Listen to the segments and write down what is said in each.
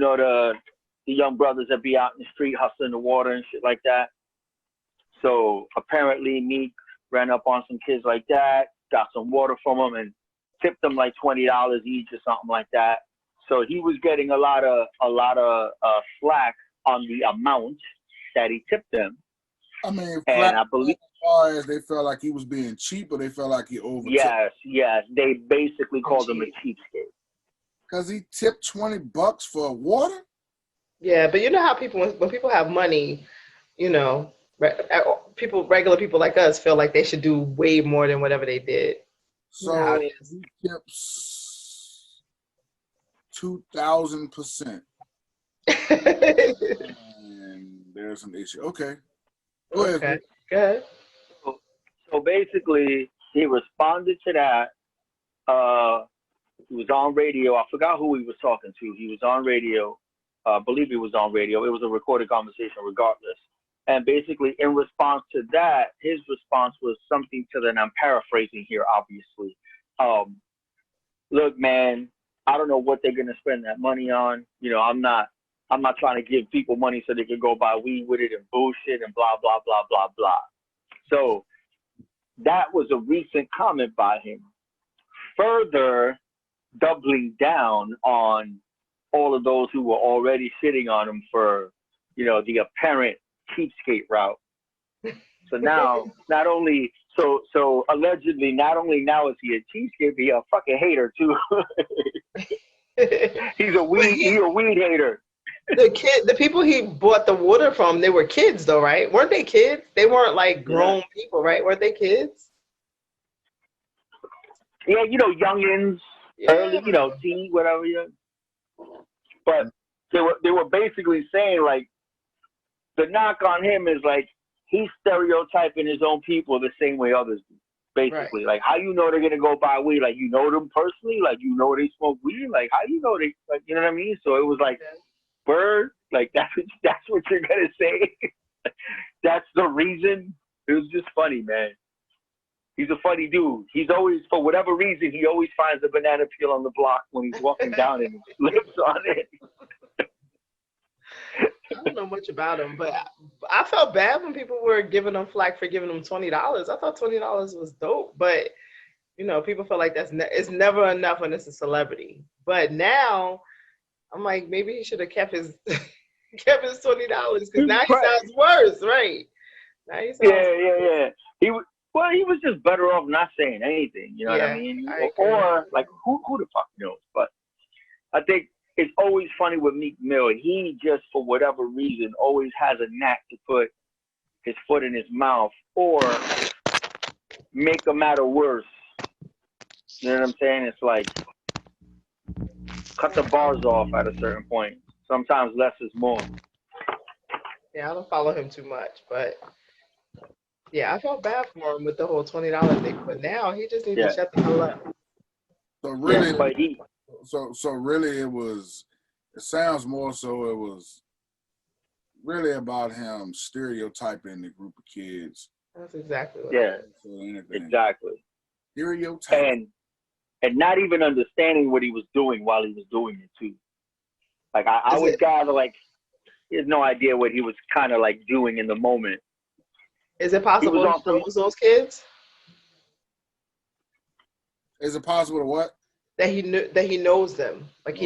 know, the young brothers that be out in the street hustling the water and shit like that. So apparently Meek ran up on some kids like that, got some water from them, and tipped them like $20 each or something like that. So he was getting a lot of slack on the amount that he tipped them. I mean, and I believe as far as they felt like he was being cheap, or they felt like he overtook. Yes, they basically called him a cheapskate. Because he tipped $20 for water. Yeah, but you know how people, when people have money, you know, regular people like us feel like they should do way more than whatever they did. So he tips 2,000%. And there's an issue. Okay. Go ahead. Okay. Good. So basically, he responded to that. He was on radio. I forgot who he was talking to. He was on radio. I believe he was on radio. It was a recorded conversation regardless. And basically, in response to that, his response was something to the, and I'm paraphrasing here, obviously. Look, man, I don't know what they're going to spend that money on. You know, I'm not trying to give people money so they can go buy weed with it and bullshit and blah, blah, blah, blah, blah. So that was a recent comment by him. Further doubling down on all of those who were already shitting on him for, you know, the apparent cheapskate route. So now, not only, so allegedly, not only now is he a cheapskate, but he's a fucking hater too. He's a weed hater. The people he bought the water from, they were kids though, right? Weren't they kids? They weren't like grown people, right? Weren't they kids? Yeah, you know, youngins, early, you know, teen, whatever. Yeah. But they were basically saying like, the knock on him is like he's stereotyping his own people the same way others do. Basically, right. Like how you know they're gonna go buy weed? Like you know them personally? Like you know they smoke weed? Like how you know they? Like you know what I mean? So it was like, bird, like that's what you're gonna say. That's the reason. It was just funny, man. He's a funny dude. He's always, for whatever reason, he always finds a banana peel on the block when he's walking down and slips on it. I don't know much about him, but I felt bad when people were giving him flack for giving him $20. I thought $20 was dope, but you know, people feel like it's never enough when it's a celebrity. But now, I'm like, maybe he should have kept his $20 because now he sounds worse, right? Now he sounds yeah. He was just better off not saying anything. You know what I mean? Or like, who the fuck knows? But I think it's always funny with Meek Mill. He just, for whatever reason, always has a knack to put his foot in his mouth or make a matter worse. You know what I'm saying? It's like, cut the bars off at a certain point. Sometimes less is more. Yeah, I don't follow him too much, but yeah, I felt bad for him with the whole $20 thing. But now he just needs to shut the hell up. So really, so really, it sounds more so it was really about him stereotyping the group of kids. That's exactly what it is. So exactly. Stereotyping. And not even understanding what he was doing while he was doing it too. Like I would gather like he has no idea what he was kind of like doing in the moment. Is it possible he knows those kids? Is it possible to what? That he knows them. Like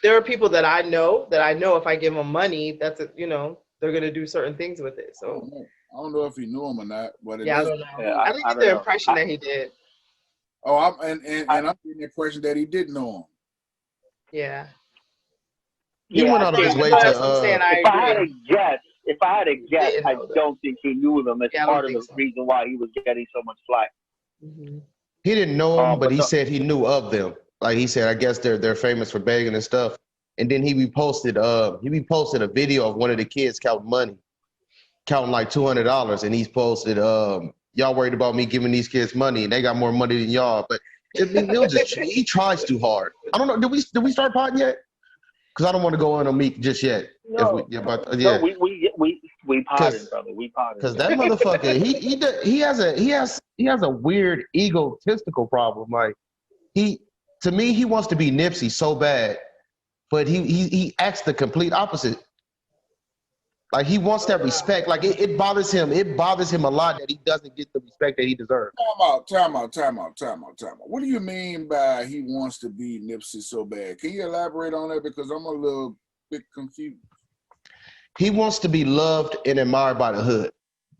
there are people that I know if I give them money, that's they're gonna do certain things with it. So I don't know if he knew him or not, but I don't know. I didn't get the impression that he did. Oh, I'm getting the impression that he did know him. Yeah. He went out of his way to. If I had a guess, I don't think he knew them. It's part of the reason why he was getting so much flack. Mm-hmm. He didn't know them, but he said he knew of them. Like he said, I guess they're famous for begging and stuff. And then he reposted a video of one of the kids counting money, counting like $200, and he's posted, y'all worried about me giving these kids money, and they got more money than y'all. But he tries too hard. I don't know. Did we start potting yet? Because I don't want to go on Meek just yet. No, we potted, brother. We potted. Because that motherfucker, he has a weird egotistical problem. Like to me, he wants to be Nipsey so bad but he acts the complete opposite. Like he wants that respect. Like it bothers him. It bothers him a lot that he doesn't get the respect that he deserves. Time out. What do you mean by he wants to be Nipsey so bad? Can you elaborate on that? Because I'm a little bit confused. He wants to be loved and admired by the hood,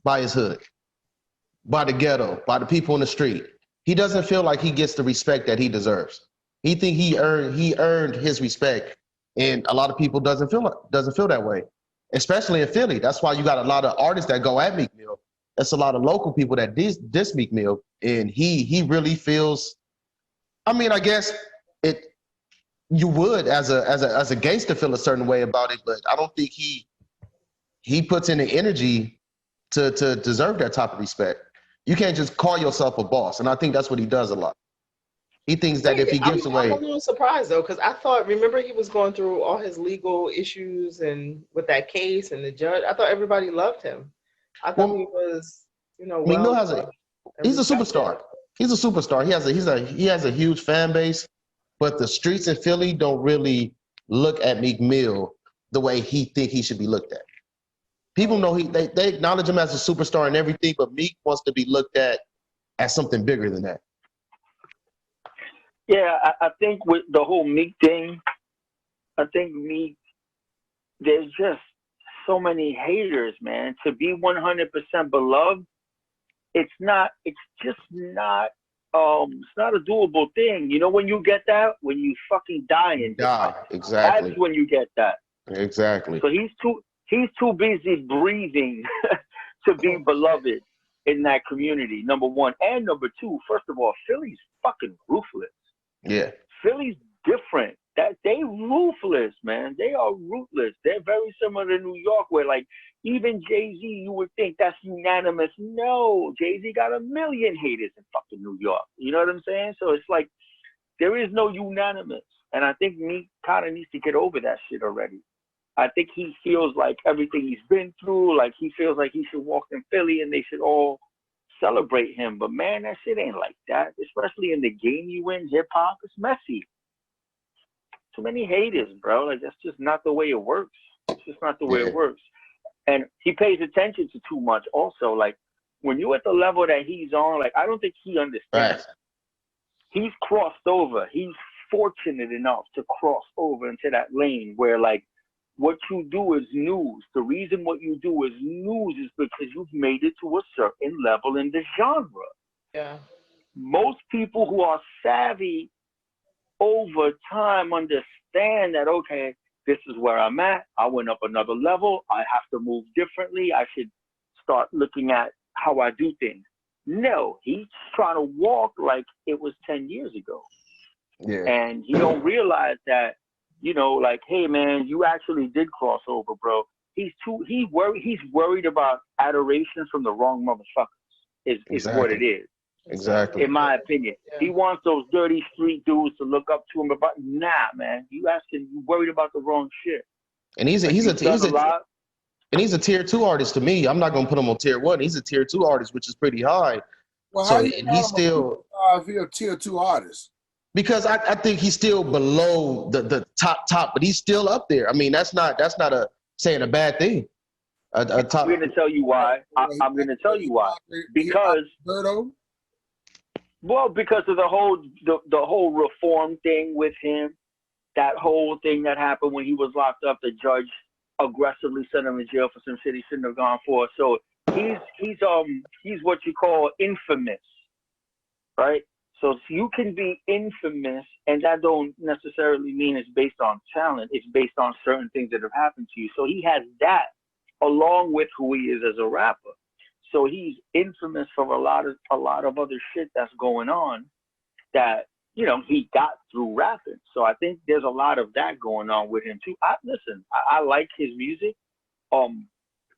by his hood, by the ghetto, by the people in the street. He doesn't feel like he gets the respect that he deserves. He think he earned his respect, and a lot of people doesn't feel that way, especially in Philly. That's why you got a lot of artists that go at Meek Mill. That's a lot of local people that diss Meek Mill, and he really feels. I mean, I guess you would as a gangster feel a certain way about it, but I don't think he puts in the energy to deserve that type of respect. You can't just call yourself a boss, and I think that's what he does a lot. He thinks that if he gives away... I'm a little surprised, though, because I thought, remember he was going through all his legal issues and with that case and the judge. I thought everybody loved him. I thought he was, he's a superstar. He's a superstar. He has a huge fan base, but the streets in Philly don't really look at Meek Mill the way he think he should be looked at. People know they acknowledge him as a superstar and everything, but Meek wants to be looked at as something bigger than that. Yeah, I think with the whole Meek thing, I think Meek, there's just so many haters, man. To be 100% beloved, it's just not a doable thing. You know when you get that? When you fucking die and die. Exactly. That's when you get that. Exactly. So he's too busy breathing to be beloved in that community, number one. And number two, first of all, Philly's fucking ruthless. Yeah. Philly's different. That they ruthless, man. They are ruthless. They're very similar to New York, where like even Jay-Z, you would think that's unanimous. No, Jay-Z got a million haters in fucking New York. You know what I'm saying? So it's like there is no unanimous. And I think Meek kind of needs to get over that shit already. I think he feels like everything he's been through, like he feels like he should walk in Philly and they should all celebrate him. But man, that shit ain't like that. Especially in the game you in, hip hop, it's messy. Too many haters, bro. Like that's just not the way it works. It's just not the way it works. And he pays attention to too much also. Like when you're at the level that he's on, like I don't think he understands. Right. He's crossed over. He's fortunate enough to cross over into that lane where like what you do is news. The reason what you do is news is because you've made it to a certain level in the genre. Yeah. Most people who are savvy over time understand that, okay, this is where I'm at. I went up another level. I have to move differently. I should start looking at how I do things. No, he's trying to walk like it was 10 years ago. Yeah. And he don't realize that, you know, like, hey man, you actually did cross over, bro. He's worried about adoration from the wrong motherfuckers is what it is. Exactly. In my opinion. Yeah. He wants those dirty street dudes to look up to him about man, you worried about the wrong shit. And he's a tier 2 artist to me. I'm not gonna put him on tier 1. He's a tier 2 artist, which is pretty high. Well, so how and he's still if you're a tier 2 artist. Because I think he's still below the top, but he's still up there. I mean, that's not saying a bad thing. I'm going to tell you why. I'm going to tell you why. Because because of the whole reform thing with him, that whole thing that happened when he was locked up, the judge aggressively sent him in jail for some shit he shouldn't have gone for. So he's what you call infamous, right? So you can be infamous, and that don't necessarily mean it's based on talent. It's based on certain things that have happened to you. So he has that along with who he is as a rapper. So he's infamous for a lot of other shit that's going on that, you know, he got through rapping. So I think there's a lot of that going on with him too. I like his music.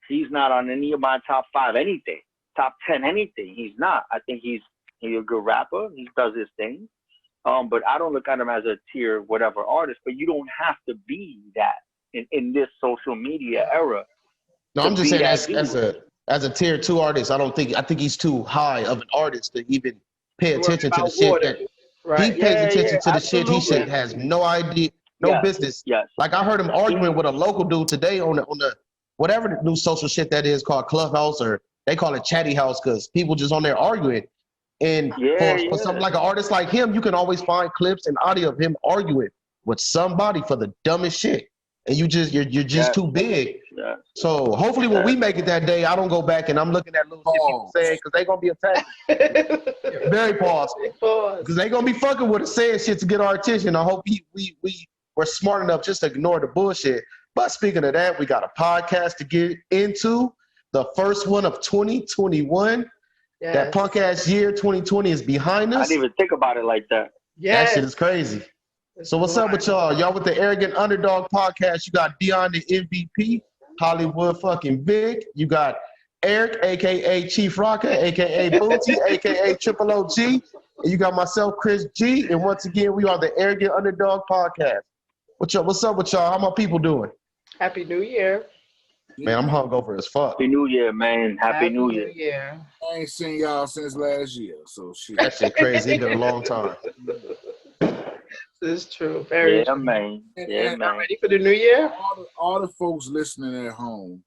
He's not on any of my top 5 anything, top 10 anything. He's not. I think he's a good rapper. He does his thing. But I don't look at him as a tier whatever artist. But you don't have to be that in this social media era. No, I'm just saying as a tier 2 artist, I think he's too high of an artist to even pay attention to the shit that he pays attention to the shit he has no idea. No Yes. business. Yes. Like I heard him arguing with a local dude today on the whatever the new social shit that is called Clubhouse, or they call it Chatty House, because people just on there arguing. And for something like an artist like him, you can always find clips and audio of him arguing with somebody for the dumbest shit. And you're just too big. Yes. So hopefully when we make it that day, I don't go back and I'm looking at little shit people saying, because they're going to be attacked. Very pause. Because they're going to be fucking with us saying shit to get our attention. I hope we're smart enough just to ignore the bullshit. But speaking of that, we got a podcast to get into. The first one of 2021. Yes. That punk ass year 2020 is behind us. I didn't even think about it like that. Yes. That shit is crazy. So what's up with y'all? Y'all with the Arrogant Underdog podcast. You got Dion the MVP, Hollywood fucking Vic. You got Eric, a.k.a. Chief Rocker, a.k.a. Booty, a.k.a. Triple OG. And you got myself, Chris G. And once again, we are the Arrogant Underdog podcast. What's up with y'all? How my people doing? Happy New Year. Man, I'm hungover as fuck. Happy New Year, man. Happy New Year. I ain't seen y'all since last year, so shit. That shit crazy. It's been a long time. This is true. Very true. Man. Man. Ready for the new year? All the folks listening at home,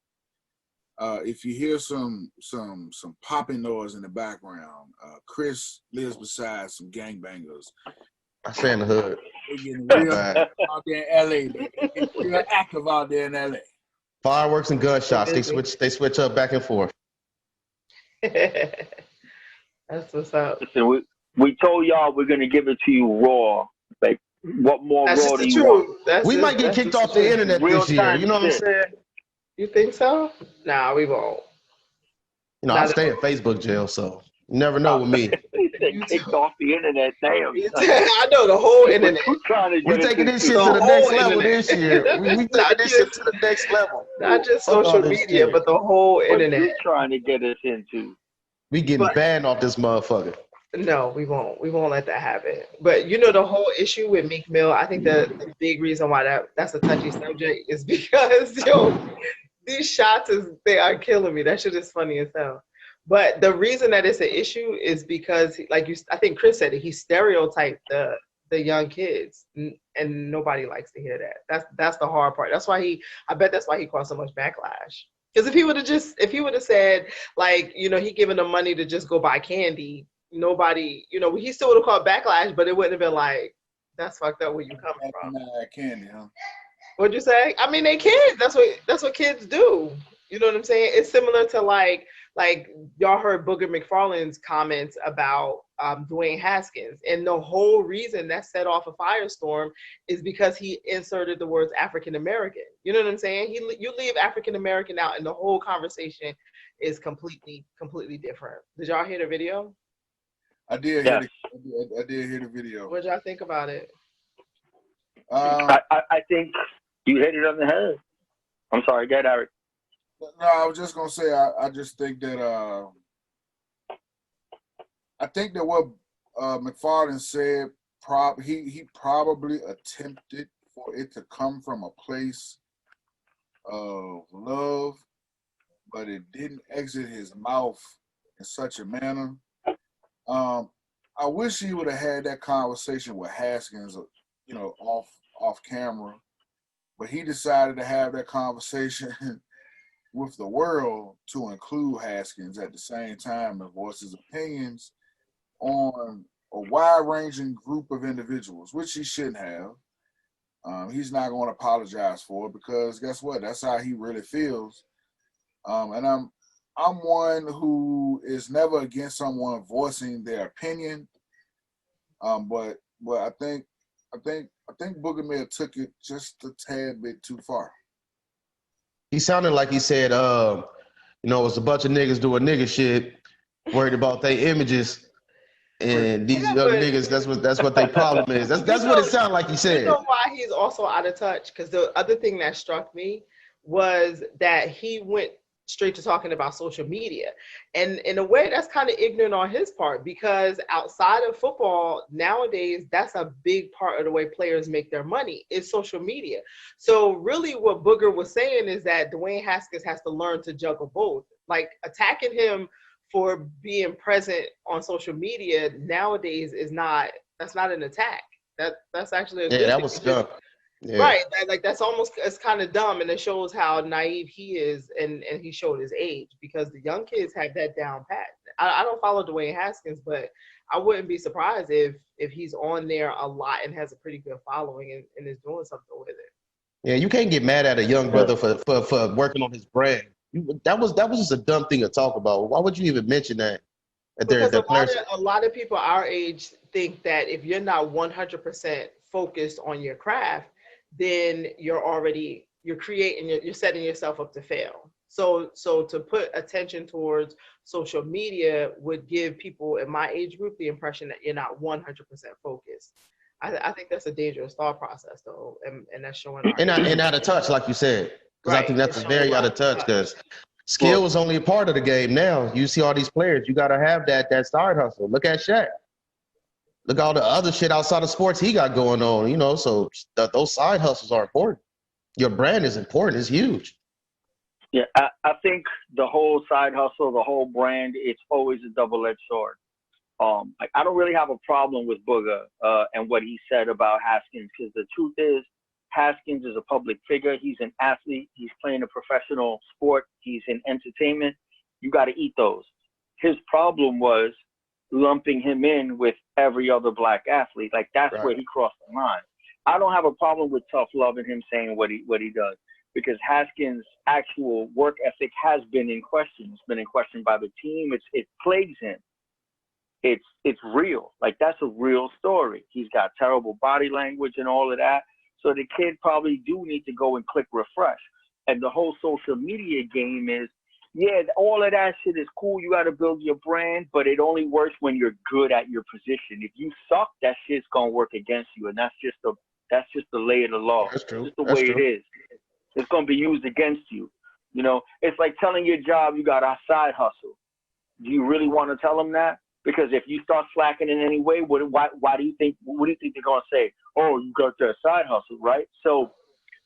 if you hear some popping noise in the background, Chris lives beside some gangbangers. I stay in the hood. They're getting real out there in LA. They're getting real active out there in LA. Fireworks and gunshots. They switch up back and forth. That's what's up. Listen, we told y'all we're gonna give it to you raw. Like, what more that's raw do you want? We might get kicked off the internet this year. You know what I'm saying? You think so? Nah, we won't. You know, I stay in Facebook jail, so you never know with me. Kicked off the internet, damn. I know the whole internet. We're taking this shit to the next level this year. We taking this shit to the next level. Not just social media, but the whole internet. What you trying to get us into? We getting banned off this motherfucker. No, we won't. We won't let that happen. But you know, the whole issue with Meek Mill, I think the big reason why that's a touchy subject is because these shots they are killing me. That shit is funny as hell. But the reason that it's an issue is because, like I think Chris said it, he stereotyped the young kids, and nobody likes to hear that. That's the hard part. I bet that's why he caused so much backlash. Because if he would have said, like, you know, he giving them money to just go buy candy, nobody, you know, he still would have caught backlash, but it wouldn't have been like, that's fucked up where you coming from. Candy, huh? What'd you say? I mean, they kids. That's what kids do. You know what I'm saying? It's similar to like y'all heard Booger McFarlane's comments about Dwayne Haskins, and the whole reason that set off a firestorm is because he inserted the words African American. You know what I'm saying? You leave African American out, and the whole conversation is completely different. Did y'all hear the video? I did. Yeah. I did hear the video. What y'all think about it? I think you hit it on the head. I'm sorry, go ahead, Eric. No, I was just gonna say I just think that what McFarlane said he probably attempted for it to come from a place of love, but it didn't exit his mouth in such a manner. I wish he would have had that conversation with Haskins, you know, off camera, but he decided to have that conversation with the world to include Haskins at the same time and voice his opinions on a wide-ranging group of individuals, which he shouldn't have. He's not going to apologize for it because guess what? That's how he really feels. And I'm one who is never against someone voicing their opinion. But I think Booger Mill took it just a tad bit too far. He sounded like he said, you know, it's a bunch of niggas doing nigga shit, worried about their images, and these young niggas, that's what their problem is. That's what it sounded like he said. You know why he's also out of touch? Because the other thing that struck me was that he went straight to talking about social media. And in a way, that's kind of ignorant on his part, because outside of football, nowadays, that's a big part of the way players make their money is social media. So really what Booger was saying is that Dwayne Haskins has to learn to juggle both. Like attacking him for being present on social media nowadays that's not an attack. That's actually a good that thing. was scum. Yeah. Right, like that's almost, it's kind of dumb, and it shows how naive he is, and he showed his age, because the young kids have that down pat. I don't follow Dwayne Haskins, but I wouldn't be surprised if he's on there a lot and has a pretty good following, and is doing something with it. Yeah, you can't get mad at a young brother for working on his brand. That was just a dumb thing to talk about. Why would you even mention that? Because Their players. a lot of people our age think that if you're not 100% focused on your craft, then you're creating, you're setting yourself up to fail. So to put attention towards social media would give people in my age group the impression that you're not 100% focused. I think that's a dangerous thought process, though, and that's showing our And out of touch, like you said, because I right. think that's It's very showing out of touch. Because skill is only a part of the game now. You see all these players, you got to have that side hustle. Look at Shaq. Look at all the other shit outside of sports he got going on. You know, so those side hustles are important. Your brand is important. It's huge. Yeah, I think the whole side hustle, the whole brand, it's always a double-edged sword. Like I don't really have a problem with Booger and what he said about Haskins, because the truth is, Haskins is a public figure. He's an athlete. He's playing a professional sport. He's in entertainment. You got to eat those. His problem was lumping him in with every other black athlete. Like that's where he crossed the line. I don't have a problem with tough love and him saying what he does, because Haskins' actual work ethic has been in question. It's been in question by the team. It plagues him. It's real. Like that's a real story. He's got terrible body language and all of that. So the kid probably do need to go and click refresh. And the whole social media game is, yeah, all of that shit is cool. You got to build your brand, but it only works when you're good at your position. If you suck, that shit's gonna work against you, and that's just the lay of the law. That's true. Just the way it is. It's gonna be used against you. You know, it's like telling your job you got a side hustle. Do you really want to tell them that? Because if you start slacking in any way, why do you think? What do you think they're gonna say? Oh, you got that side hustle, right? So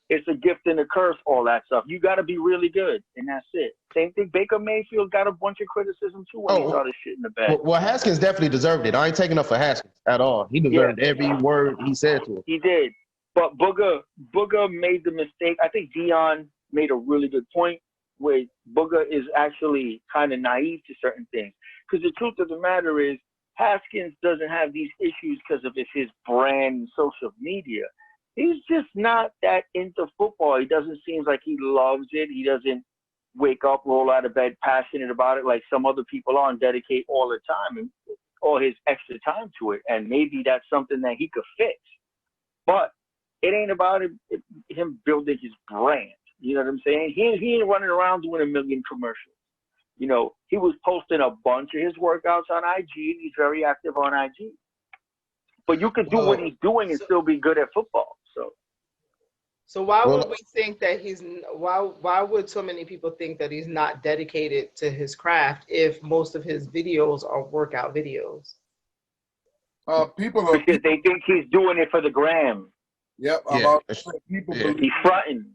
it's a gift and a curse, all that stuff. You got to be really good, and that's it. Same thing. Baker Mayfield got a bunch of criticism too when he started shit in the bed. Well, Haskins definitely deserved it. I ain't taking up for Haskins at all. He deserved every word he said to him. He did. But Booger made the mistake. I think Dion made a really good point where Booger is actually kind of naive to certain things. Because the truth of the matter is, Haskins doesn't have these issues because of his brand and social media. He's just not that into football. He doesn't seem like he loves it. He doesn't wake up, roll out of bed, passionate about it like some other people are, and dedicate all the time and all his extra time to it. And maybe that's something that he could fix. But it ain't about him building his brand. You know what I'm saying? He ain't running around doing a million commercials. You know, he was posting a bunch of his workouts on IG. He's very active on IG. But you could do what he's doing and still be good at football. So why would we think that why would so many people think that he's not dedicated to his craft if most of his videos are workout videos? Because they think he's doing it for the gram. Yep. People believe he's fronting.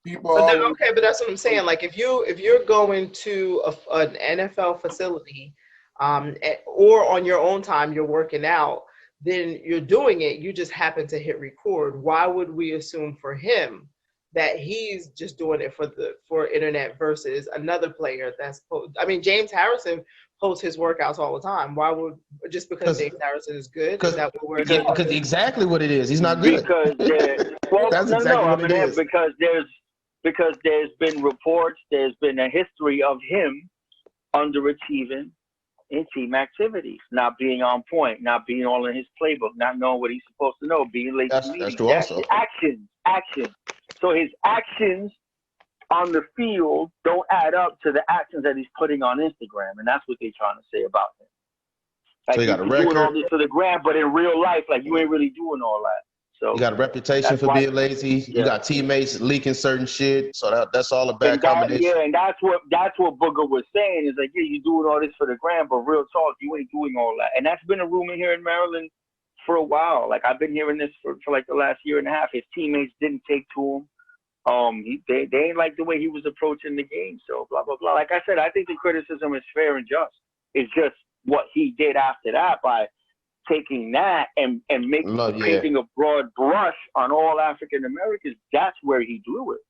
People but that's what I'm saying. Like if you're going to an NFL facility, or on your own time you're working out, then you're doing it. You just happen to hit record. Why would we assume for him that he's just doing it for internet versus another player James Harrison posts his workouts all the time. Why would just because James Harrison is good? Is that what we're doing? Because exactly what it is. He's not good. Because because there's been reports, there's been a history of him underachieving in team activities, not being on point, not being all in his playbook, not knowing what he's supposed to know, being late to meetings. That's true also. Actions. So his actions on the field don't add up to the actions that he's putting on Instagram, and that's what they're trying to say about him. Like, so you got a record. Doing all this for the gram, but in real life, like you ain't really doing all that. So you got a reputation for being lazy. Yeah. You got teammates leaking certain shit. So that's all a bad combination. Yeah, and that's what Booger was saying is like, yeah, you're doing all this for the gram, but real talk, you ain't doing all that. And that's been a rumor here in Maryland for a while. Like I've been hearing this for like the last year and a half. His teammates didn't take to him. They ain't like the way he was approaching the game. So blah blah blah. Like I said, I think the criticism is fair and just. It's just what he did after that by taking that and painting a broad brush on all African Americans, that's where he drew it.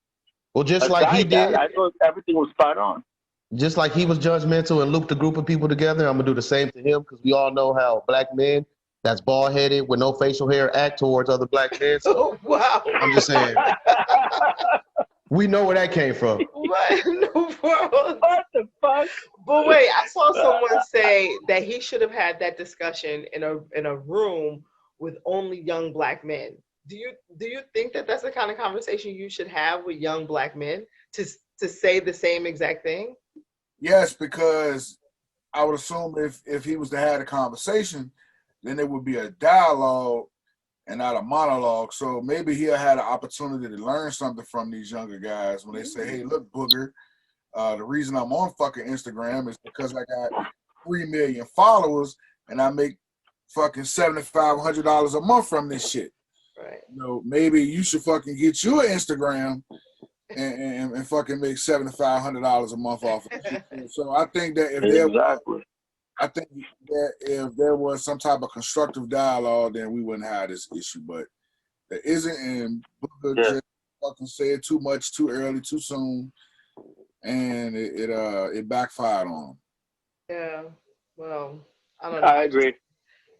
Well, just like he did. I thought everything was spot on. Just like he was judgmental and looped a group of people together, I'm gonna do the same to him, because we all know how black men that's bald headed with no facial hair act towards other black men. So Oh, wow. I'm just saying, we know where that came from. What in the world? What the fuck? But wait, I saw someone say that he should have had that discussion in a room with only young black men. Do you think that that's the kind of conversation you should have with young black men to say the same exact thing? Yes, because I would assume if he was to have a conversation, then it would be a dialogue and not a monologue. So maybe he'll have an opportunity to learn something from these younger guys when they say, hey, look, Booger, the reason I'm on fucking Instagram is because I got 3 million followers and I make fucking $7,500 a month from this shit. Right. You know, maybe you should fucking get you an Instagram and fucking make $7,500 a month off of it. So I think that if there was some type of constructive dialogue, then we wouldn't have this issue. But there isn't, and Booker just fucking said too much, too early, too soon, and it backfired on him. Yeah. Well, I don't know. I agree.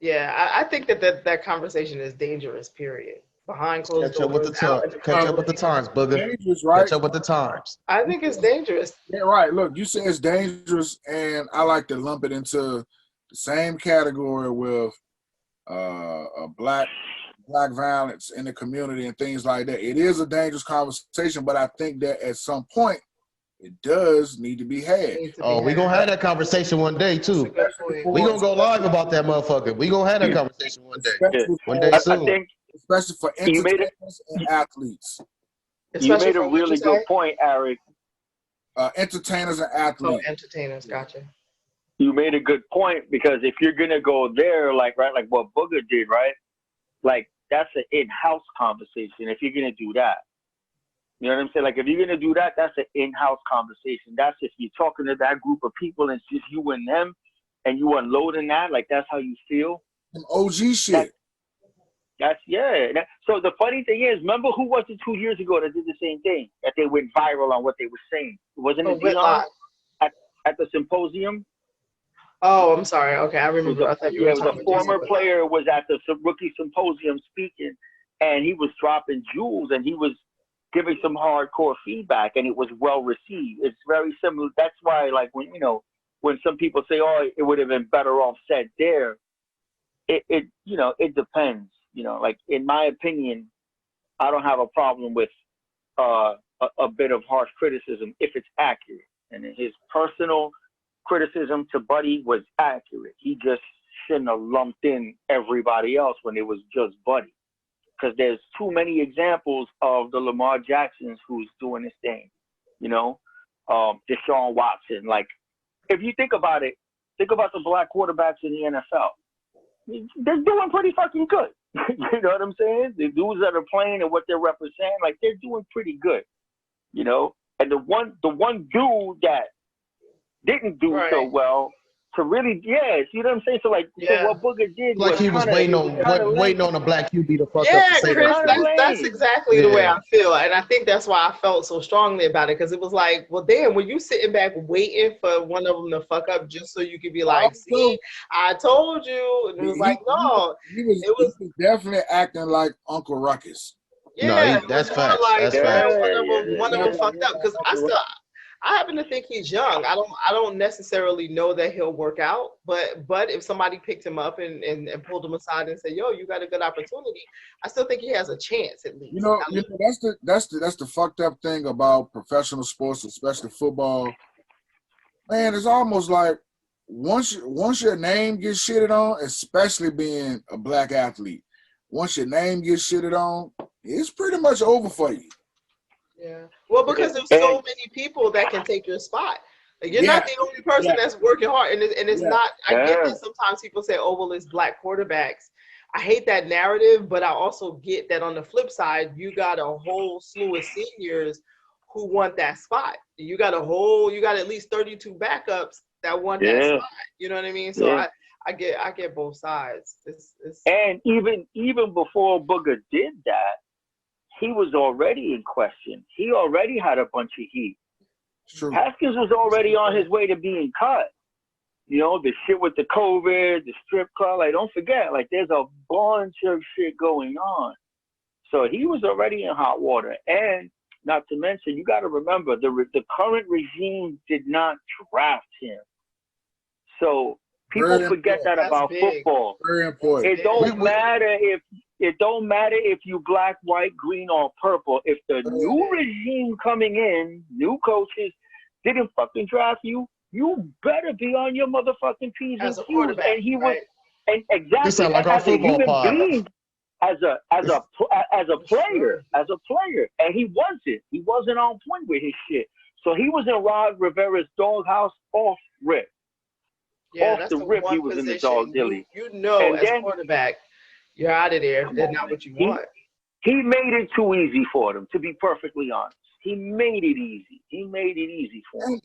I think that conversation is dangerous, period. Behind closed doors. Catch up with the times, Booger. Dangerous, right? Catch up with the times. I think it's dangerous. Yeah, right. Look, you say it's dangerous, and I like to lump it into the same category with black violence in the community and things like that. It is a dangerous conversation, but I think that at some point it does need to be had. We're going to have that conversation one day, too. We're going to go live about that motherfucker. We're going to have that conversation one day. One day soon. I think, especially for entertainers and athletes. You made a really good point, Eric. Entertainers and athletes. Oh, entertainers, gotcha. You made a good point, because if you're gonna go there, like what Booger did, right? Like, that's an in-house conversation. If you're gonna do that, you know what I'm saying? Like, if you're gonna do that, that's an in-house conversation. That's if you're talking to that group of people and it's just you and them, and you unloading that, like that's how you feel. Some OG shit. So the funny thing is, remember who was it 2 years ago that did the same thing? That they went viral on what they were saying. Wasn't it Dion at the symposium? Oh, I'm sorry. Okay, I remember. I thought you were talking about the former player was at the rookie symposium speaking, and he was dropping jewels, and he was giving some hardcore feedback, and it was well received. It's very similar. That's why, like, when some people say, "Oh, it would have been better off said there," it depends. Like, in my opinion, I don't have a problem with a bit of harsh criticism if it's accurate. And his personal criticism to Buddy was accurate. He just shouldn't have lumped in everybody else when it was just Buddy. Because there's too many examples of the Lamar Jacksons who's doing this thing. Deshaun Watson. Like, if you think about it, think about the black quarterbacks in the NFL. They're doing pretty fucking good. You know what I'm saying? The dudes that are playing and what they're representing, like, they're doing pretty good. And the one dude that didn't do so well to really, see what I'm saying? So, like, so what Booger did, like, he was waiting on a black QB to fuck up. Yeah, Chris, that's exactly the way I feel, and I think that's why I felt so strongly about it, because it was like, well, damn, were you sitting back waiting for one of them to fuck up just so you could be like, see, I told you, and it was like, no, he was definitely acting like Uncle Ruckus. Yeah, no, that's facts. Like, that's facts. One of them fucked up, because I happen to think he's young. I don't necessarily know that he'll work out, but if somebody picked him up and pulled him aside and said, "Yo, you got a good opportunity," I still think he has a chance at least. That's the fucked up thing about professional sports, especially football. Man, it's almost like once your name gets shitted on, especially being a black athlete, once your name gets shitted on, it's pretty much over for you. Yeah. Well, because there's so many people that can take your spot. Like, you're not the only person that's working hard, and it's not. I get that sometimes people say, "Oh, well, it's black quarterbacks." I hate that narrative, but I also get that on the flip side, you got a whole slew of seniors who want that spot. You got at least 32 backups that want that spot. You know what I mean? So I get both sides. It's And even before Booger did that, he was already in question. He already had a bunch of heat. True. Haskins was already on his way to being cut. You know, the shit with the COVID, the strip club. Like, don't forget, like, there's a bunch of shit going on. So he was already in hot water. And not to mention, you got to remember, the current regime did not draft him. So people forget that about football. Very important. It don't matter if you black, white, green, or purple. If the new regime coming in, new coaches, didn't fucking draft you, you better be on your motherfucking P's and Q's. And he was, and exactly This sound like our as a football human pod. being, as a player, and he wasn't. He wasn't on point with his shit. So he was in Rod Rivera's doghouse off rip. Yeah, off that's the rip, he was in the dog dilly. You know, and as then, a quarterback, you're out of there. That's not what you want. He made it too easy for them, to be perfectly honest. He made it easy. He made it easy for them.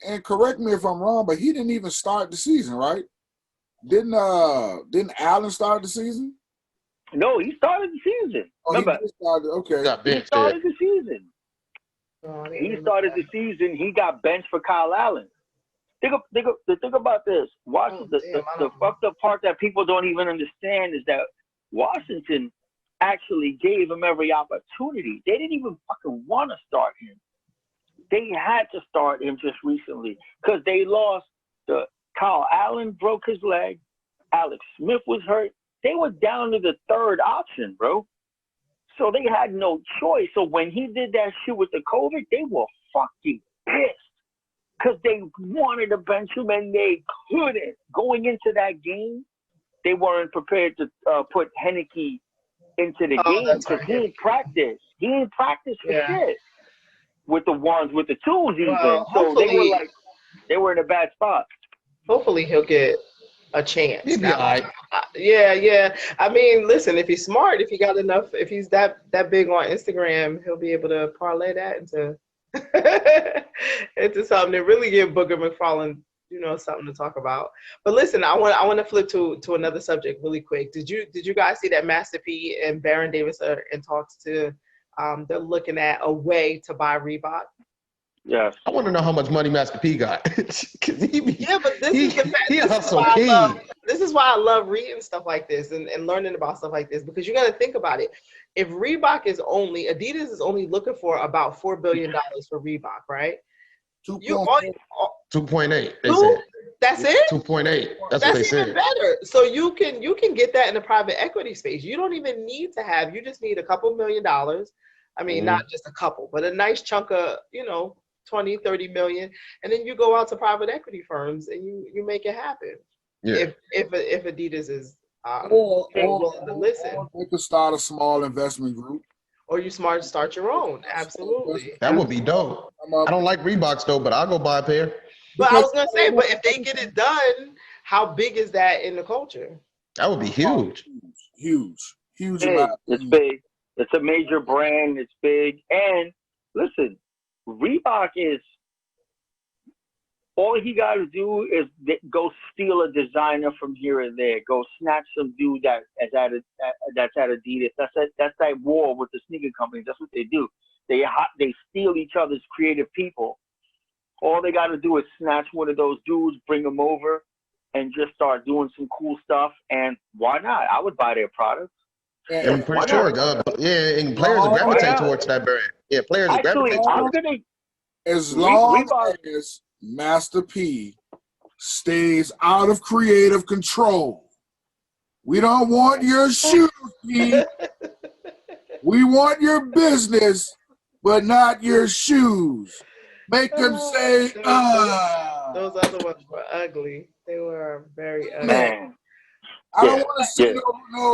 And correct me if I'm wrong, but he didn't even start the season, right? Didn't Allen start the season? No, he started the season. Oh, remember, he started. Okay. He started the season. He started the season. He got benched for Kyle Allen. Think about this. The fucked up part that people don't even understand is that Washington actually gave him every opportunity. They didn't even fucking want to start him. They had to start him just recently because they lost. Kyle Allen broke his leg. Alex Smith was hurt. They were down to the third option, bro. So they had no choice. So when he did that shit with the COVID, they were fucking pissed because they wanted to bench him and they couldn't. Going into that game, they weren't prepared to put Henneke into the game because he didn't practice. He didn't practice for shit with the ones, with the twos even. Well, so they were in a bad spot. Hopefully he'll get a chance. He'll be all right. Yeah. I mean, listen, if he's smart, if he got enough, if he's that big on Instagram, he'll be able to parlay that into into something to really give Booger McFarland, something to talk about. But listen, I want to flip to another subject really quick. Did you guys see that Master P and Baron Davis are in talks to they're looking at a way to buy Reebok? Yes. I want to know how much money Master P got. But this is why I love reading stuff like this and learning about stuff like this, because you got to think about it. If Reebok Adidas is only looking for about $4 billion for Reebok, right? 2.8. They said. said. That's it? 2.8. That's what they said. Even better. So you can get that in the private equity space. You don't even need to have. You just need a couple $1 million. I mean, not just a couple, but a nice chunk of 20, 30 million, and then you go out to private equity firms and you make it happen. Yeah. If Adidas is willing to listen. They could start a small investment group. Or you start your own. Absolutely. That would be dope. I don't like Reeboks though, but I'll go buy a pair. But I was gonna say, but if they get it done, how big is that in the culture? That would be huge. Huge. It's big. It's a major brand. It's big. And listen, Reebok is, all he got to do is go steal a designer from here and there. Go snatch some dude that's at Adidas. That's that war with the sneaker companies. That's what they do. They steal each other's creative people. All they got to do is snatch one of those dudes, bring them over, and just start doing some cool stuff. And why not? I would buy their products. Yeah, I'm pretty sure. And players will gravitate towards that brand. Yeah, players will gravitate. As long as Master P stays out of creative control, we don't want your shoes, P. We want your business, but not your shoes. Make them say, Those other ones were ugly. They were very ugly. Man. I don't want to see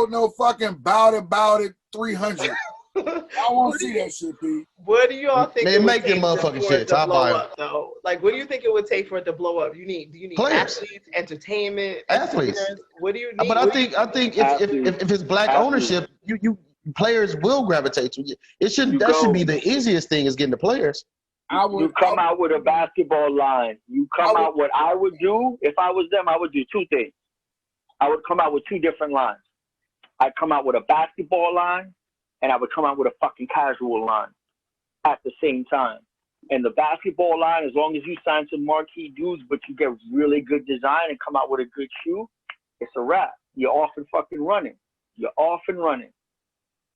no fucking bout it 300. I want to see that shit, P. What do y'all think? They make them motherfucking shit. Top buy though. Like, what do you think it would take for it to blow up? Do you need players, athletes, entertainment, athletes? What do you need? But I think if it's black ownership, you players will gravitate to you. That should be the easiest thing is getting the players. You come out with a basketball line. You come out. What I would do if I was them, I would do two things. I would come out with two different lines. I'd come out with a basketball line, and I would come out with a fucking casual line at the same time. And the basketball line, as long as you sign some marquee dudes, but you get really good design and come out with a good shoe, it's a wrap. You're off and fucking running. You're off and running.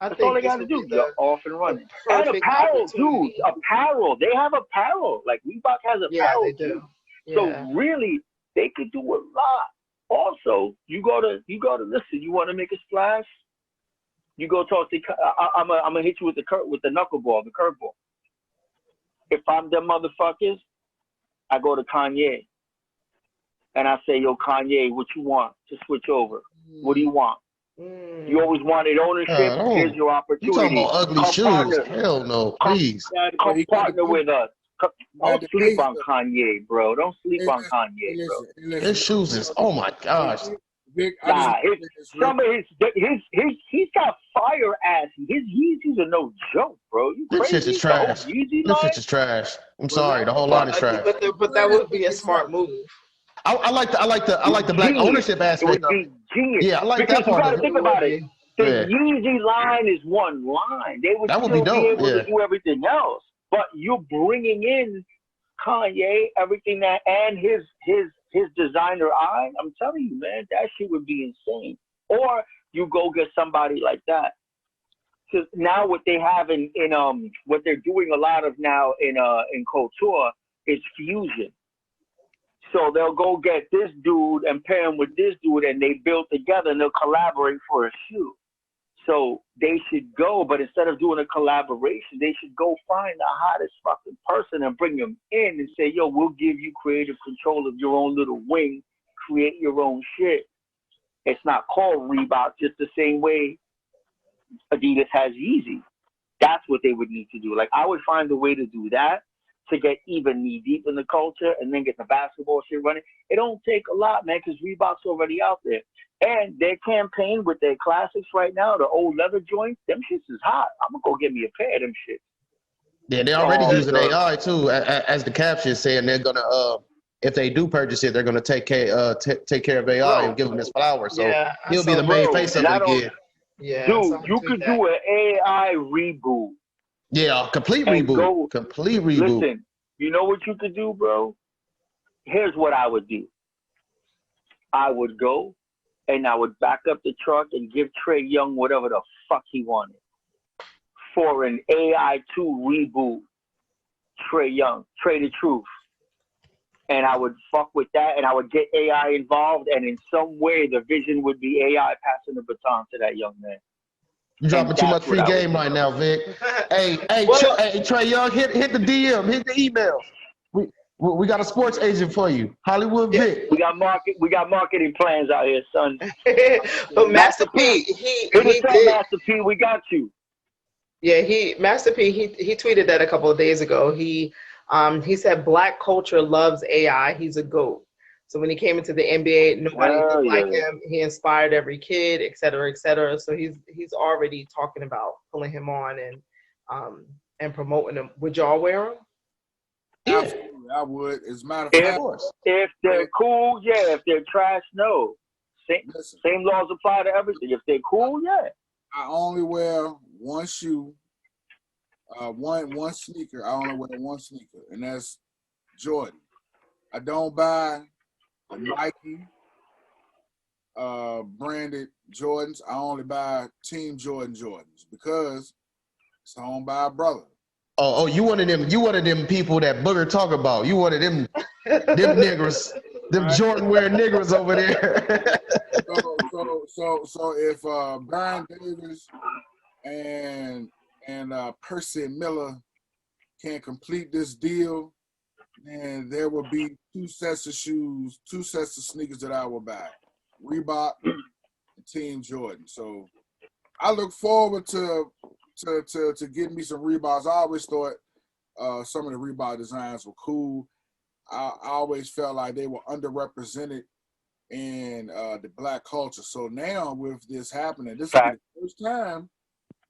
That's all they got to do. You're off and running. And apparel, dude. Apparel. They have apparel. Like Reebok has apparel. Yeah, they do. Yeah. So really, they could do a lot. Also, you go to listen. You want to make a splash? You go talk to. I'm gonna hit you with the knuckleball, the curveball. If I'm them motherfuckers, I go to Kanye, and I say, "Yo, Kanye, what you want to switch over? What do you want? You always wanted ownership. Here's your opportunity. You talking about ugly shoes? Partner. Hell no, please. Come partner with us. Don't sleep on Kanye, bro. Don't sleep on Kanye, bro. His shoes is, oh my gosh. He's got fire ass. His Yeezys are no joke, bro. You this crazy? Shit is trash. This shit is trash. I'm sorry, the whole line is trash. But that would be a smart move. I like the black ownership aspect of it. Yeah, I like that part. You gotta think about it. The Yeezy line is one line. They would still be able to do everything else. But you're bringing in Kanye, everything that, and his designer eye. I'm telling you, man, that shit would be insane. Or you go get somebody like that. Because now what they have in what they're doing a lot of now in couture is fusion. So they'll go get this dude and pair him with this dude, and they build together and they'll collaborate for a shoe. So they should go, but instead of doing a collaboration, they should go find the hottest fucking person and bring them in and say, yo, we'll give you creative control of your own little wing, create your own shit. It's not called Reebok, just the same way Adidas has Yeezy. That's what they would need to do. Like, I would find a way to do that, to get even knee deep in the culture and then get the basketball shit running. It don't take a lot, man, because Reebok's already out there. And their campaign with their classics right now, the old leather joints, them shits is hot. I'm going to go get me a pair of them shits. Yeah, they're already using AI too, as the caption is saying. They're going to, if they do purchase it, they're going to take care of AI and give him his flowers. So he'll be the main face of it again. Yeah, dude, you could do an AI reboot. Yeah, complete reboot. Complete reboot. Listen, you know what you could do, bro? Here's what I would do. I would go and I would back up the truck and give Trae Young whatever the fuck he wanted for an AI 2 reboot. Trae Young, Trae the Truth. And I would fuck with that and I would get AI involved, and in some way the vision would be AI passing the baton to that young man. You're dropping too much free game right now, Vic. Hey, Trae Young, hit the DM, hit the email. We got a sports agent for you, Hollywood Vic. We got marketing plans out here, son. But Master P, he did. Master P, we got you. Yeah, Master P, he tweeted that a couple of days ago. He said Black culture loves AI. He's a GOAT. So when he came into the NBA, nobody looked like him. He inspired every kid, et cetera, et cetera. So he's already talking about pulling him on and promoting him. Would y'all wear him? Yeah, absolutely, I would. As a matter of fact, if they're cool, yeah. If they're trash, no. Same laws apply to everything. If they're cool, yeah. I only wear one shoe, one sneaker. I only wear one sneaker, and that's Jordan. I don't buy the Nike branded Jordans. I only buy Team Jordan Jordans because it's owned by a brother. Oh, you wanted them people that Booger talk about. You wanted them niggers, them Jordan wearing niggers over there. So if Brian Davis and Percy Miller can complete this deal, then there will be two sets of shoes, two sets of sneakers that I will buy. Reebok and Team Jordan. So I look forward to getting me some Reeboks. I always thought some of the Reebok designs were cool. I always felt like they were underrepresented in the Black culture. So now with this happening, this will be the first time.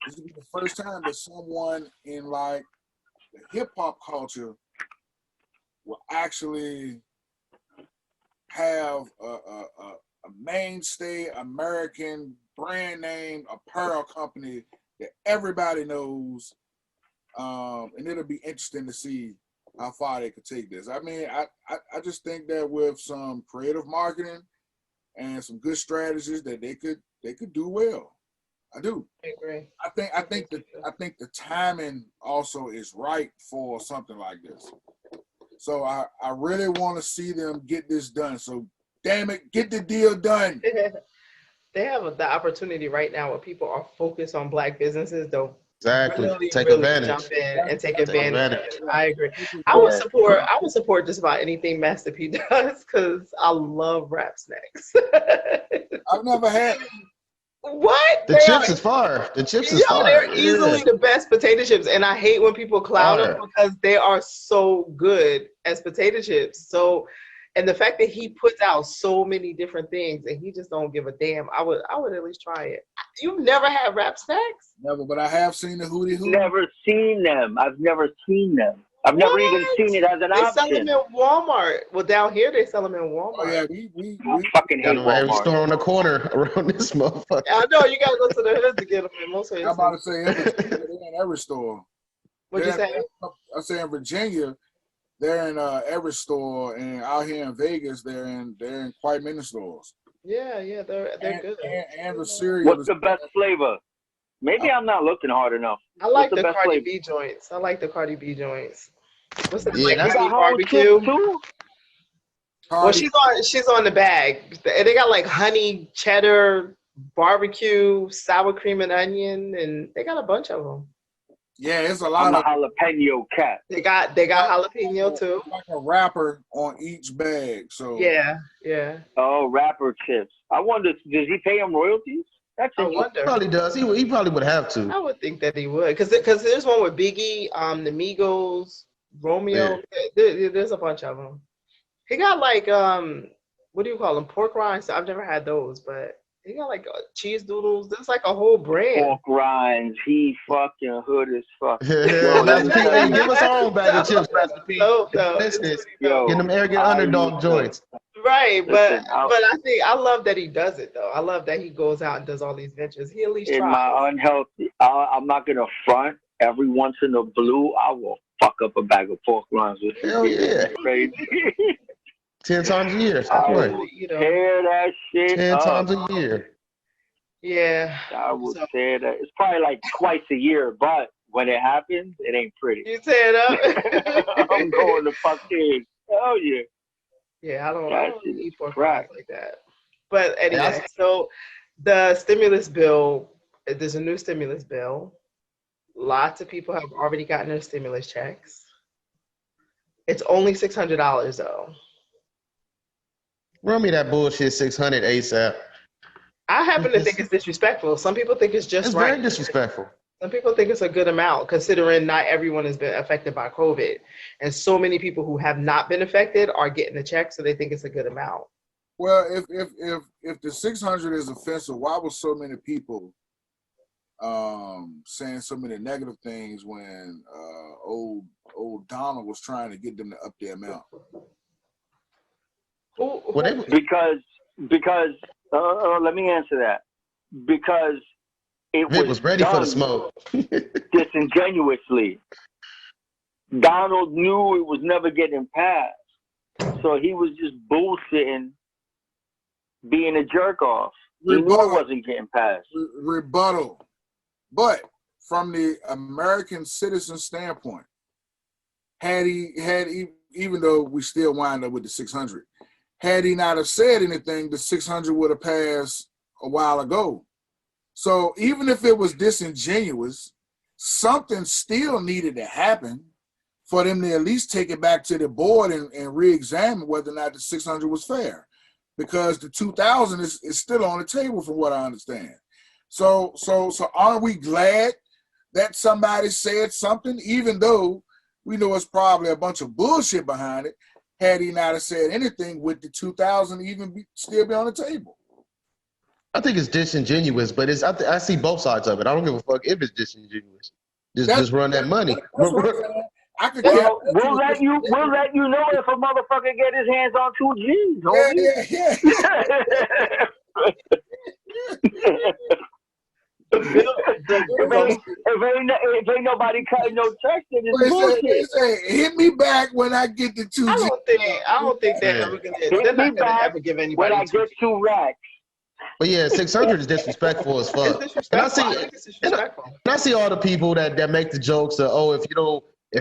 This will be the first time that someone in like the hip hop culture will actually have a mainstay American brand name apparel company that everybody knows. And it'll be interesting to see how far they could take this. I mean, I just think that with some creative marketing and some good strategies that they could do well. I do. I agree. I think the timing also is right for something like this. So I really want to see them get this done. So damn it, get the deal done. They have the opportunity right now where people are focused on Black businesses, though. Exactly. Really, Take really advantage. jump in and take advantage. I agree. Yeah. I would support just about anything Master P does because I love rap snacks. I've never had. What? The chips is fire. The chips is fire. They're easily the best potato chips, and I hate when people clown them because they are so good as potato chips. So, and the fact that he puts out so many different things and he just don't give a damn, I would at least try it. You've never had rap snacks? Never, but I have seen the Hootie Hoo. Never seen them. I've never seen them. I've never even seen it as an They option. sell them in Walmart. Well, down here they sell them in Walmart. Oh yeah, I fucking hate Every Walmart. store on the corner around this motherfucker. I know you gotta go to the hood to get them in most I'm places. about to say they're in every store. What'd you say? I say in Virginia, they're in every store, and out here in Vegas, they're in quite many stores. Yeah, they're good. And the cereal. What's the best flavor? Maybe I'm not looking hard enough. I like What's the best Cardi flavor? B joints. I like the Cardi B joints. What's that? Yeah, Like that's honey got whole barbecue. chips too? Well, she's on the bag. They got like honey, cheddar, barbecue, sour cream and onion, and they got a bunch of them. Yeah, it's a I'm lot a of jalapeno cat. They got jalapeno too. like a wrapper on each bag. So Yeah. Oh, rapper chips. I wonder, does he pay him royalties? That's I interesting. wonder. He probably does. He probably would have to. I would think that he would, because there's one with Biggie, the Migos, Romeo. There's a bunch of them. He got like what do you call them? Pork rinds. I've never had those, but he got like cheese doodles. There's like a whole brand. Pork rinds. He fucking hood as fuck. Master P, hey, give us our own bag of chips, Master P. No, Business. Yo, Get them arrogant underdog joints. Right, but Listen, I love that he does it though. I love that he goes out and does all these ventures. He at least in tries. my unhealthy, I'm not gonna front. Every once in a blue, I will fuck up a bag of pork rinds with you. Hell yeah. Crazy. 10 times a year. I Stop will playing. You know. tear that shit 10 up. times a year. Yeah. I will tear that. It's probably like twice a year, but when it happens, it ain't pretty. You tear it up. I'm going to fucking hell yeah. Yeah, I don't shit eat pork crack. rinds like that. But anyway, so the stimulus bill, there's a new stimulus bill. Lots of people have already gotten their stimulus checks. It's only $600 though. Run me that bullshit 600 ASAP. I happen to think it's disrespectful. Some people think it's just It's right. very disrespectful. Some people think it's a good amount, considering not everyone has been affected by COVID. And so many people who have not been affected are getting the check, so they think it's a good amount. well, if the 600 is offensive, why was so many people saying so many negative things when old Donald was trying to get them to up their amount? Because let me answer that. Because it Vic was ready for done the smoke. disingenuously. Donald knew it was never getting passed, so he was just bullshitting, being a jerk off. He knew it wasn't getting passed. Rebuttal. But from the American citizen standpoint, even though we still wind up with the 600, had he not have said anything, the 600 would have passed a while ago. So even if it was disingenuous, something still needed to happen for them to at least take it back to the board and re-examine whether or not the 600 was fair, because the 2,000 is still on the table from what I understand. So aren't we glad that somebody said something, even though we know it's probably a bunch of bullshit behind it? Had he not have said anything, would the 2,000 even still be on the table? I think it's disingenuous, but I see both sides of it. I don't give a fuck if it's disingenuous. Just run that money. I could Well, we'll let you know if a motherfucker get his hands on 2 G's, homie. If ain't nobody cutting no checks, then it's bullshit. They say, hit me back when I get the 2 G's. I don't think they're ever gonna ever give anybody when I get 2 racks. But yeah, 600 is disrespectful as fuck. And I see all the people that make the jokes that, oh, if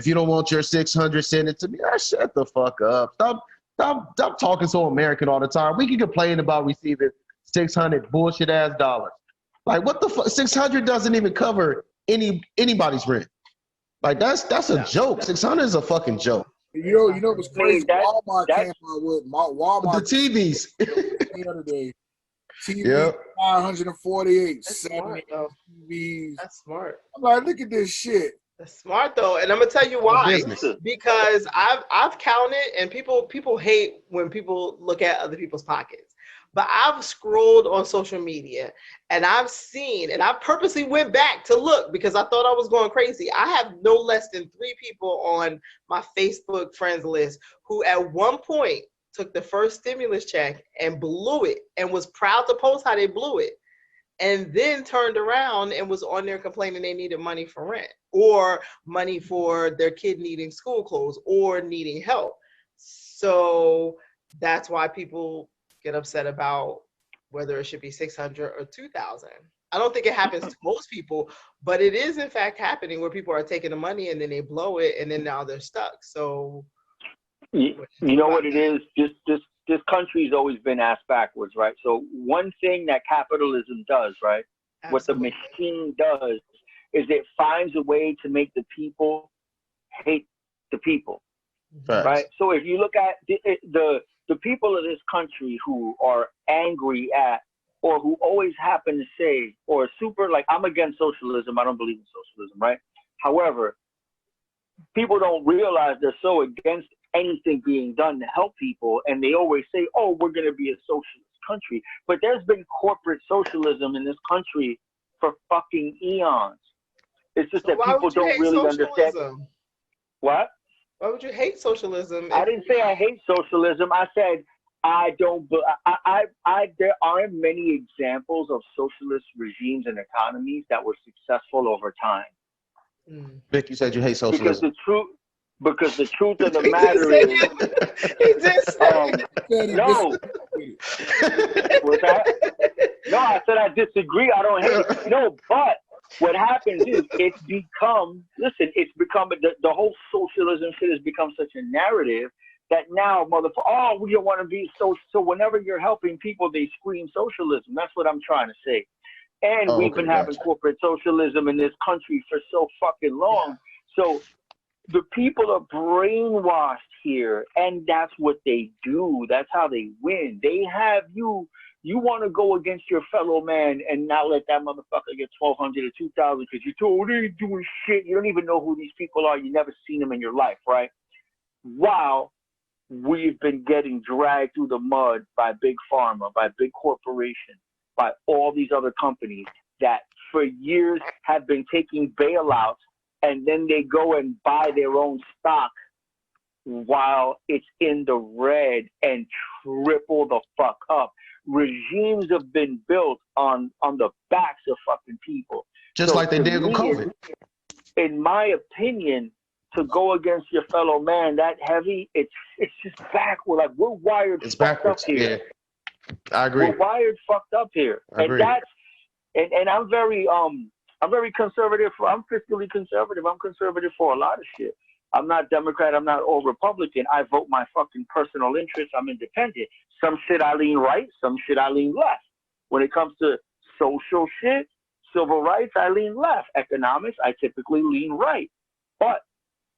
you don't want your 600, send it to me. Shut the fuck up. Stop talking so American all the time. We can complain about receiving 600 bullshit ass dollars. Like, what the fuck? 600 doesn't even cover anybody's rent. Like, that's a joke. 600 is a fucking joke. You know what's crazy? Walmart came out with the TVs the other day. TV 548, 70 TVs. That's smart. I'm like, look at this shit. That's smart though, and I'm gonna tell you why. Because I've counted, and people hate when people look at other people's pockets. But I've scrolled on social media, and I've seen, and I purposely went back to look because I thought I was going crazy. I have no less than 3 people on my Facebook friends list who at one point took the first stimulus check and blew it and was proud to post how they blew it, and then turned around and was on there complaining they needed money for rent or money for their kid needing school clothes or needing help. So that's why people get upset about whether it should be 600 or 2,000. I don't think it happens to most people, but it is in fact happening where people are taking the money and then they blow it and then now they're stuck. So you know what it is? This country's always been ass backwards, right? So one thing that capitalism does, right? Absolutely. What the machine does is it finds a way to make the people hate the people, right? So if you look at the people of this country who are angry at, or who always happen to say, or super, like, I'm against socialism, I don't believe in socialism, right? However, people don't realize they're so against anything being done to help people, and they always say, oh, we're going to be a socialist country. But there's been corporate socialism in this country for fucking eons. It's just that people don't really understand. What? Why would you hate socialism? I didn't say I hate socialism. I said I don't. There are many examples of socialist regimes and economies that were successful over time. Vic, you said you hate socialism. Because the truth of the matter is, he just no. What's that? No, I said I disagree. I don't hate it. No, but what happens is the whole socialism shit has become such a narrative that now, we don't want to be so whenever you're helping people, they scream socialism. That's what I'm trying to say. And we've been having corporate socialism in this country for so fucking long. Yeah. So the people are brainwashed here, and that's what they do. That's how they win. They have you want to go against your fellow man and not let that motherfucker get 1,200 or 2,000 because you told they ain't doing shit. You don't even know who these people are. You never seen them in your life, right? While we've been getting dragged through the mud by big pharma, by big corporations, by all these other companies that for years have been taking bailouts, and then they go and buy their own stock while it's in the red and triple the fuck up. Regimes have been built on the backs of fucking people. Just like they did with COVID. In my opinion, to go against your fellow man that heavy, it's just backward. Like, we're wired fucked up here. Yeah. I agree. We're wired fucked up here. And that's and I'm very conservative. I'm fiscally conservative. I'm conservative for a lot of shit. I'm not Democrat. I'm not all Republican. I vote my fucking personal interests. I'm independent. Some shit I lean right. Some shit I lean left. When it comes to social shit, civil rights, I lean left. Economics, I typically lean right. But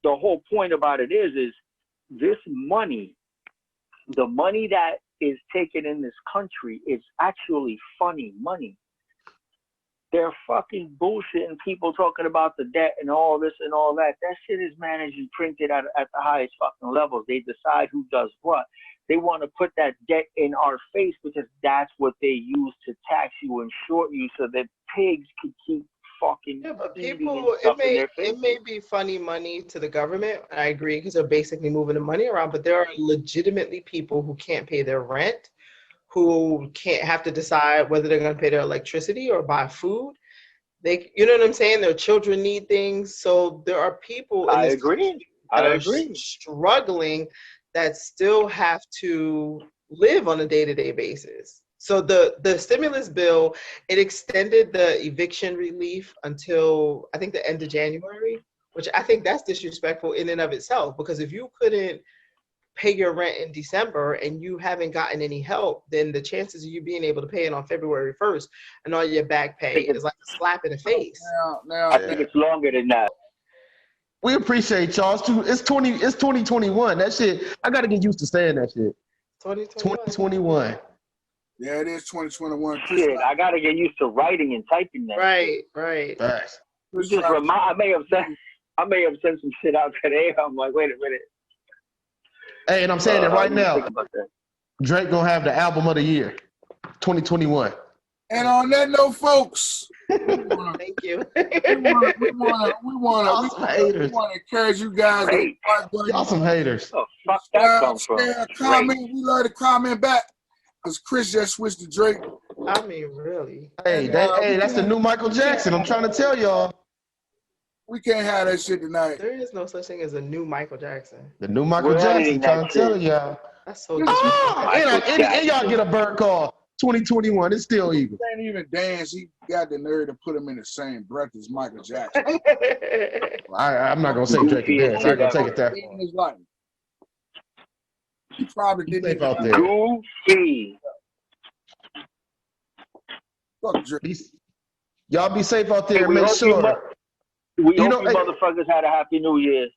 the whole point about it is this money, the money that is taken in this country is actually funny money. They're fucking bullshitting people talking about the debt and all this and all that. That shit is managed and printed at the highest fucking levels. They decide who does what. They want to put that debt in our face because that's what they use to tax you and short you so that pigs can keep fucking but feeding people, and stuff in their face. it may be funny money to the government. I agree because they're basically moving the money around. But there are legitimately people who can't pay their rent, who can't have to decide whether they're going to pay their electricity or buy food. You know what I'm saying? Their children need things. So there are people in I this agree. country that I are agree. struggling that still have to live on a day-to-day basis. So the stimulus bill, it extended the eviction relief until I think the end of January, which I think that's disrespectful in and of itself, because if you couldn't pay your rent in December and you haven't gotten any help, then the chances of you being able to pay it on February 1st and all your back pay is like a slap in the face. Now, I think it's longer than that. We appreciate y'all. It's 2021. That shit, I gotta get used to saying that shit. 2021. Yeah, it is 2021. Shit, I gotta get used to writing and typing that. Right, right. Facts. You just I may have sent some shit out today. I'm like, wait a minute. Hey, and I'm saying it right now. Think about that. Drake gonna have the album of the year, 2021. And on that note, folks, Thank you. we want to encourage you guys. Y'all some haters. Oh, fuck that come from? Comment. We love to comment back because Chris just switched to Drake. I mean, really. Hey, that's the new Michael Jackson. I'm trying to tell y'all. We can't have that shit tonight. There is no such thing as a new Michael Jackson. The new Michael Jackson. Trying to tell y'all. That's so disrespectful. And y'all get a bird call. 2021. It's still Eagle. He can't even dance. He got the nerve to put him in the same breath as Michael Jackson. I'm not gonna say Drake can dance. I ain't gonna take it that in his life. He probably didn't even out there. Goofy. Fuck Drake. Y'all be safe out there. Hey, Make sure. We hope you motherfuckers had a happy New Year.